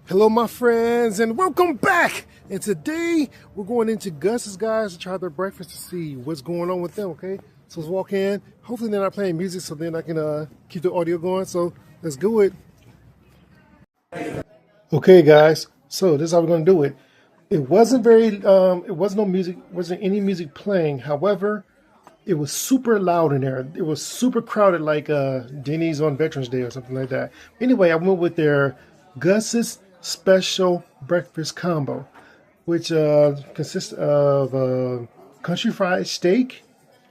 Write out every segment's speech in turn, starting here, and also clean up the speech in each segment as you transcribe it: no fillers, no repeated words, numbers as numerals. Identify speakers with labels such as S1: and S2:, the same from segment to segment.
S1: Hello my friends and welcome back, and today we're going into Gus's guys to try their breakfast to see what's going on with them. Okay, so let's walk in. Hopefully they're not playing music, so then I can keep the audio going. So let's do it. Okay guys, so this is how we're going to do it. It wasn't any music playing. However, it was super loud in there. It was super crowded, like Denny's on Veterans Day or something like that. Anyway, I went with their Gus's special breakfast combo, which consists of country fried steak,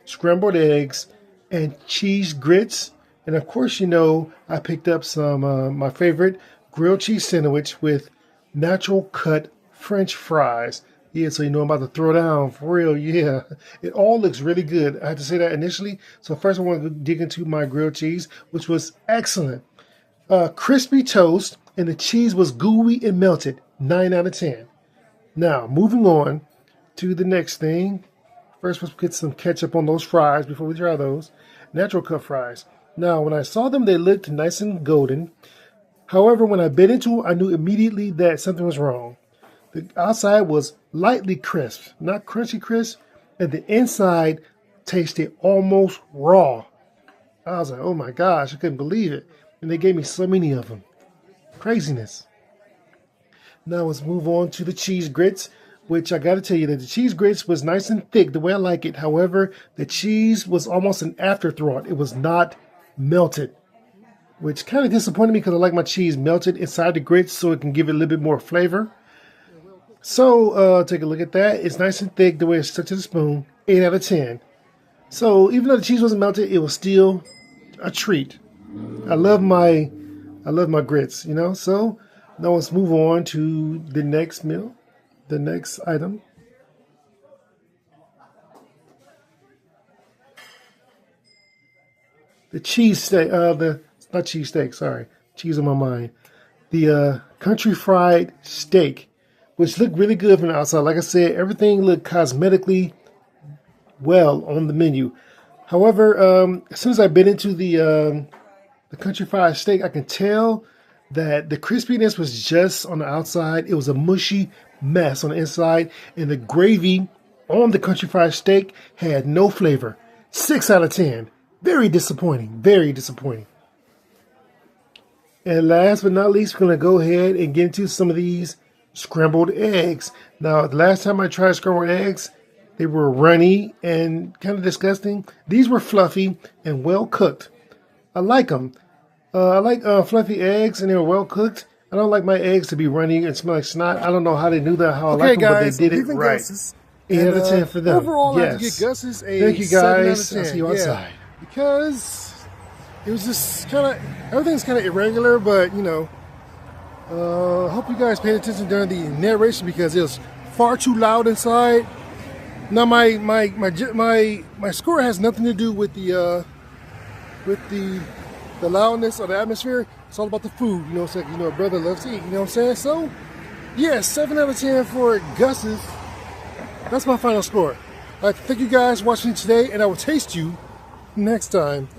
S1: scrambled eggs, and cheese grits. And of course, you know, I picked up some my favorite grilled cheese sandwich with natural cut French fries. Yeah, so you know I'm about to throw down for real. Yeah, it all looks really good. I had to say that initially. So first I want to dig into my grilled cheese, which was excellent. Crispy toast, and the cheese was gooey and melted. 9 out of 10. Now, moving on to the next thing. First, let's get some ketchup on those fries before we try those. Natural cut fries. Now, when I saw them, they looked nice and golden. However, when I bit into them, I knew immediately that something was wrong. The outside was lightly crisp, not crunchy crisp, and the inside tasted almost raw. I was like, oh my gosh, I couldn't believe it. And they gave me so many of them. Craziness. Now let's move on to the cheese grits, which I got to tell you that the cheese grits was nice and thick, the way I like it. However, the cheese was almost an afterthought. It was not melted, which kind of disappointed me because I like my cheese melted inside the grits so it can give it a little bit more flavor. So take a look at that. It's nice and thick the way it's stuck to the spoon. 8 out of 10. So even though the cheese wasn't melted, it was still a treat. I love my grits, you know. So now let's move on to the next meal, the next item. The cheese steak, not cheese steak, sorry. Cheese on my mind. The country fried steak, which looked really good from the outside. Like I said, everything looked cosmetically well on the menu. However, as soon as I bit into the country fried steak, I can tell that the crispiness was just on the outside. It was a mushy mess on the inside, and the gravy on the country fried steak had no flavor. 6 out of 10. Very disappointing. Very disappointing. And last but not least, we're going to go ahead and get into some of these scrambled eggs. Now, the last time I tried scrambled eggs, they were runny and kind of disgusting. These were fluffy and well cooked. I like them. I like fluffy eggs, and they were well cooked. I don't like my eggs to be runny and smell like snot. I don't know how they knew that, how I like them, but they did it right. Gus's, 8 out of 10 for them. Overall, yes. I have to get Gus's a Thank you guys. 7 out of 10. I'll see you outside. Because it was just kind of, everything's kind of irregular, but you know, hope you guys paid attention during the narration because it was far too loud inside. Now my score has nothing to do with the loudness or the atmosphere. It's all about the food, you know. It's like, you know, a brother loves to eat, you know what I'm saying? So yeah, 7 out of 10 for Gus's. That's my final score. Thank you guys for watching today, and I will taste you next time.